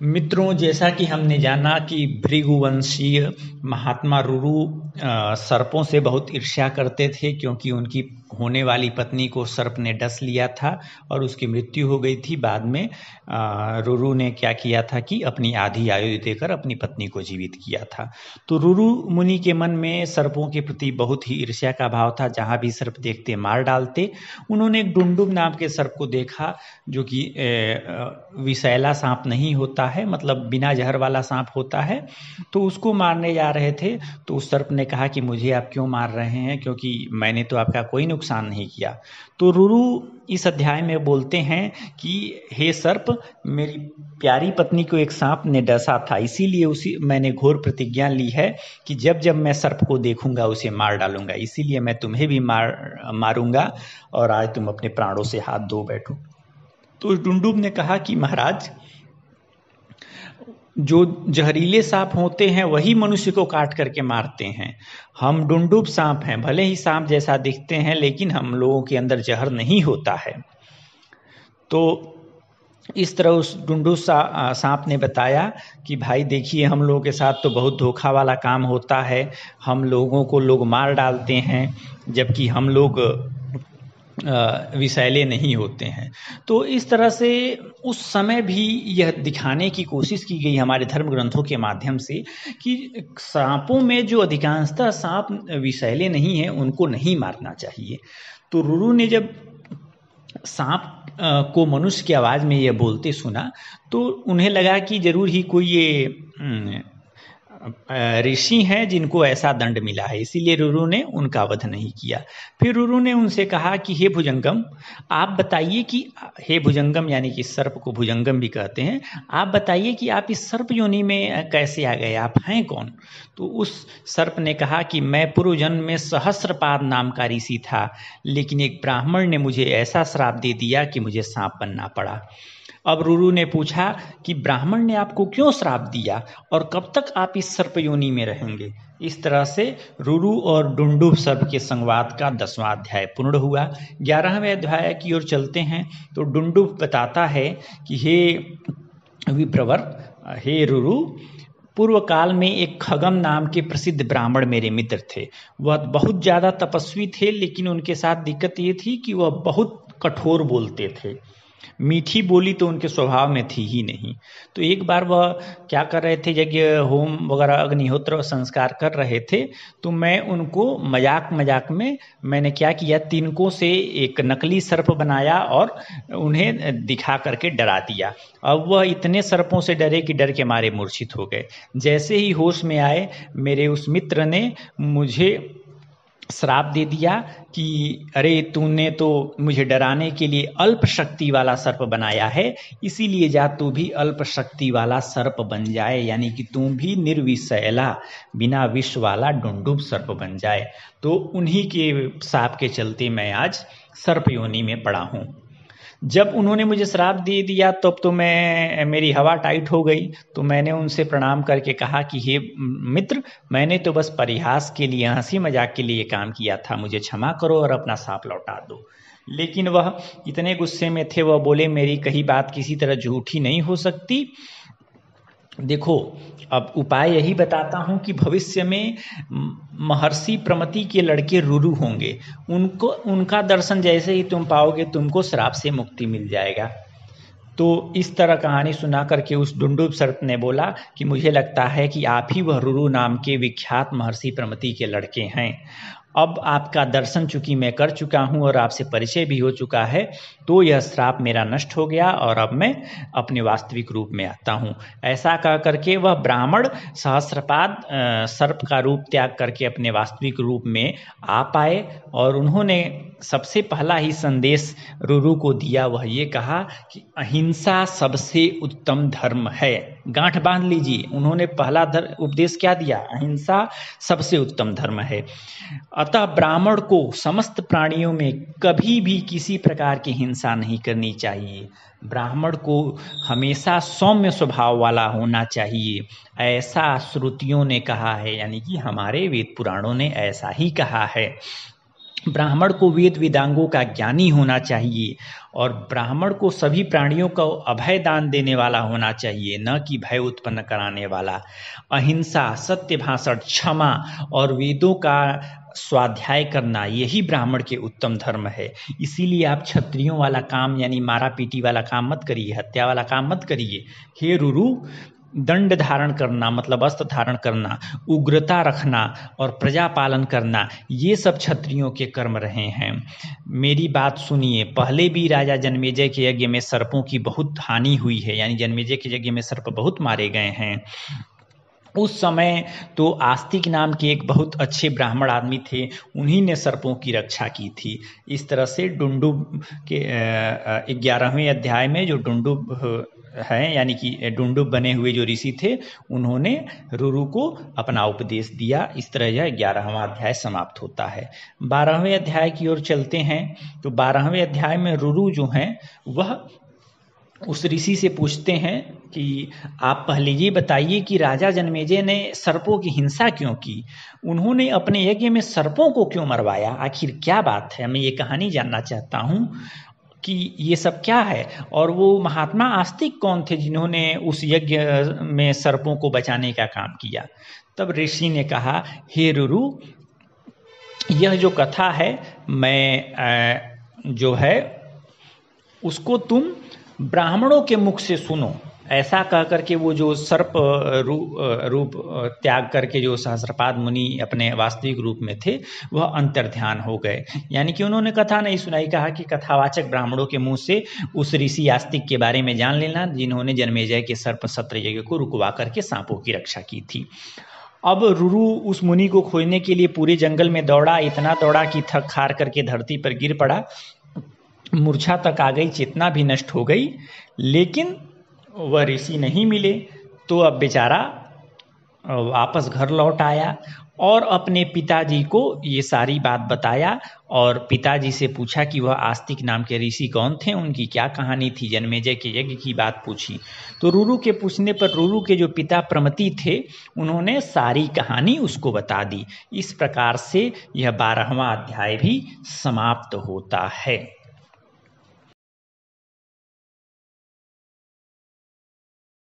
मित्रों, जैसा कि हमने जाना कि भृगुवंशीय महात्मा रुरु सर्पों से बहुत ईर्ष्या करते थे, क्योंकि उनकी होने वाली पत्नी को सर्प ने डस लिया था और उसकी मृत्यु हो गई थी। बाद में रुरु ने क्या किया था कि अपनी आधी आयु देकर अपनी पत्नी को जीवित किया था। तो रुरु मुनि के मन में सर्पों के प्रति बहुत ही ईर्ष्या का भाव था। जहाँ भी सर्प देखते मार डालते। उन्होंने एक डुंडुम नाम के सर्प को देखा, जो कि विषैला सांप नहीं होता है, मतलब बिना जहर वाला सांप होता है। तो उसको मारने जा रहे थे, तो उस सर्प ने कहा कि मुझे आप क्यों मार रहे हैं, क्योंकि मैंने तो आपका कोई नुकसान नहीं किया। तो रुरु इस अध्याय में बोलते हैं कि हे सर्प, मेरी प्यारी पत्नी को एक सांप ने डसा था, इसीलिए उसी मैंने घोर प्रतिज्ञा ली है कि जब जब मैं सर्प को देखूंगा उसे मार डालूंगा, इसीलिए मैं तुम्हें भी मारूंगा और आज तुम अपने प्राणों से हाथ धो बैठो। तो डुंडुम ने कहा कि महाराज, जो जहरीले सांप होते हैं वही मनुष्य को काट करके मारते हैं। हम डुंडुम सांप हैं, भले ही सांप जैसा दिखते हैं, लेकिन हम लोगों के अंदर जहर नहीं होता है। तो इस तरह उस डुंडुम सांप ने बताया कि भाई देखिए, हम लोगों के साथ तो बहुत धोखा वाला काम होता है। हम लोगों को लोग मार डालते हैं, जबकि हम लोग विषैले नहीं होते हैं। तो इस तरह से उस समय भी यह दिखाने की कोशिश की गई हमारे धर्म ग्रंथों के माध्यम से कि सांपों में जो अधिकांशतः सांप विषैले नहीं हैं, उनको नहीं मारना चाहिए। तो रुरु ने जब सांप को मनुष्य की आवाज़ में यह बोलते सुना, तो उन्हें लगा कि जरूर ही कोई ये ऋषि हैं जिनको ऐसा दंड मिला है, इसीलिए रुरु ने उनका वध नहीं किया। फिर रुरु ने उनसे कहा कि हे भुजंगम, आप बताइए कि हे भुजंगम यानी कि सर्प को भुजंगम भी कहते हैं, आप बताइए कि आप इस सर्प योनि में कैसे आ गए, आप हैं कौन? तो उस सर्प ने कहा कि मैं पूर्व जन्म में सहस्रपाद नाम का ऋषि था, लेकिन एक ब्राह्मण ने मुझे ऐसा श्राप दे दिया कि मुझे सांप बनना पड़ा। अब रुरु ने पूछा कि ब्राह्मण ने आपको क्यों श्राप दिया और कब तक आप इस सर्प योनि में रहेंगे? इस तरह से रुरु और डुंडुम सर्प के संवाद का 10वां अध्याय पूर्ण हुआ। 11वें अध्याय की ओर चलते हैं। तो डुंडुम बताता है कि हे विप्रवर, हे रुरु, पूर्व काल में एक खगम नाम के प्रसिद्ध ब्राह्मण मेरे मित्र थे। वह बहुत ज़्यादा तपस्वी थे, लेकिन उनके साथ दिक्कत ये थी कि वह बहुत कठोर बोलते थे। मीठी बोली तो उनके स्वभाव में थी ही नहीं। तो एक बार वह क्या कर रहे थे, यज्ञ होम वगैरह अग्निहोत्र संस्कार कर रहे थे, तो मैं उनको मजाक मजाक में मैंने क्या किया, तिनकों से एक नकली सर्प बनाया और उन्हें दिखा करके डरा दिया। अब वह इतने सर्पों से डरे कि डर के मारे मूर्छित हो गए। जैसे ही होश में आए, मेरे उस मित्र ने मुझे श्राप दे दिया कि अरे तूने तो मुझे डराने के लिए अल्प शक्ति वाला सर्प बनाया है, इसीलिए जा तू भी अल्प शक्ति वाला सर्प बन जाए, यानी कि तू भी निर्विषैला बिना विष वाला डुंडुम सर्प बन जाए। तो उन्हीं के शाप के चलते मैं आज सर्प योनि में पड़ा हूँ। जब उन्होंने मुझे श्राप दे दिया तब तो मेरी हवा टाइट हो गई। तो मैंने उनसे प्रणाम करके कहा कि हे मित्र, मैंने तो बस परिहास के लिए, हंसी मजाक के लिए काम किया था, मुझे क्षमा करो और अपना सांप लौटा दो। लेकिन वह इतने गुस्से में थे, वह बोले मेरी कही बात किसी तरह झूठी नहीं हो सकती। देखो, अब उपाय यही बताता हूँ कि भविष्य में महर्षि प्रमति के लड़के रुरु होंगे, उनका दर्शन जैसे ही तुम पाओगे, तुमको श्राप से मुक्ति मिल जाएगा। तो इस तरह कहानी सुना करके उस डुंडुम सर्प ने बोला कि मुझे लगता है कि आप ही वह रुरु नाम के विख्यात महर्षि प्रमति के लड़के हैं। अब आपका दर्शन चूंकि मैं कर चुका हूँ और आपसे परिचय भी हो चुका है, तो यह श्राप मेरा नष्ट हो गया और अब मैं अपने वास्तविक रूप में आता हूँ। ऐसा कह करके वह ब्राह्मण सहस्रपाद सर्प का रूप त्याग करके अपने वास्तविक रूप में आ पाए और उन्होंने सबसे पहला ही संदेश रुरु को दिया। वह ये कहा कि अहिंसा सबसे उत्तम धर्म है। गांठ बांध लीजिए, उन्होंने पहला उपदेश क्या दिया? अहिंसा सबसे उत्तम धर्म है। अतः ब्राह्मण को समस्त प्राणियों में कभी भी किसी प्रकार की हिंसा नहीं करनी चाहिए। ब्राह्मण को हमेशा सौम्य स्वभाव वाला होना चाहिए, ऐसा श्रुतियों ने कहा है, यानी कि हमारे वेद पुराणों ने ऐसा ही कहा है। ब्राह्मण को वेद वेदांगों का ज्ञानी होना चाहिए और ब्राह्मण को सभी प्राणियों को अभय दान देने वाला होना चाहिए, न कि भय उत्पन्न कराने वाला। अहिंसा, सत्य भाषण, क्षमा और वेदों का स्वाध्याय करना, यही ब्राह्मण के उत्तम धर्म है। इसीलिए आप क्षत्रियों वाला काम यानी मारा पीटी वाला काम मत करिए, हत्या वाला काम मत करिए। हे रुरु, दंड धारण करना मतलब अस्त्र धारण करना, उग्रता रखना और प्रजा पालन करना, ये सब क्षत्रियों के कर्म रहे हैं। मेरी बात सुनिए, पहले भी राजा जन्मेजय के यज्ञ में सर्पों की बहुत हानि हुई है, यानी जन्मेजय के यज्ञ में सर्प बहुत मारे गए हैं। उस समय तो आस्तिक नाम के एक बहुत अच्छे ब्राह्मण आदमी थे, उन्हीं ने सर्पों की रक्षा की थी। इस तरह से डुंडुब के 11वें अध्याय में जो डुंडुब हैं यानी कि डुंडुब बने हुए जो ऋषि थे, उन्होंने रुरु को अपना उपदेश दिया। इस तरह यह 11वां अध्याय समाप्त होता है। 12वें अध्याय की ओर चलते हैं। तो 12वें अध्याय में रुरु जो हैं वह उस ऋषि से पूछते हैं कि आप पहले ये बताइए कि राजा जन्मेजय ने सर्पों की हिंसा क्यों की, उन्होंने अपने यज्ञ में सर्पों को क्यों मरवाया, आखिर क्या बात है। मैं ये कहानी जानना चाहता हूँ कि ये सब क्या है, और वो महात्मा आस्तिक कौन थे जिन्होंने उस यज्ञ में सर्पों को बचाने का काम किया। तब ऋषि ने कहा, हे रुरु, यह जो कथा है मैं जो है उसको तुम ब्राह्मणों के मुख से सुनो। ऐसा कह करके वो जो सर्प रूप त्याग करके जो सहस्रपाद मुनि अपने वास्तविक रूप में थे वह अंतर्ध्यान हो गए। यानी कि उन्होंने कथा नहीं सुनाई, कहा कि कथावाचक ब्राह्मणों के मुंह से उस ऋषि आस्तिक के बारे में जान लेना जिन्होंने जन्मेजय के सर्प सत्र यज्ञ को रुकवा करके सांपों की रक्षा की थी। अब रुरु उस मुनि को खोजने के लिए पूरे जंगल में दौड़ा, इतना दौड़ा कि थक हार करके धरती पर गिर पड़ा, मूर्छा तक आ गई, चेतना भी नष्ट हो गई, लेकिन वह ऋषि नहीं मिले। तो अब बेचारा वापस घर लौट आया और अपने पिताजी को ये सारी बात बताया और पिताजी से पूछा कि वह आस्तिक नाम के ऋषि कौन थे, उनकी क्या कहानी थी, जन्मेजय के यज्ञ की बात पूछी। तो रुरु के पूछने पर रुरु के जो पिता प्रमति थे उन्होंने सारी कहानी उसको बता दी। इस प्रकार से यह 12वां अध्याय भी समाप्त होता है।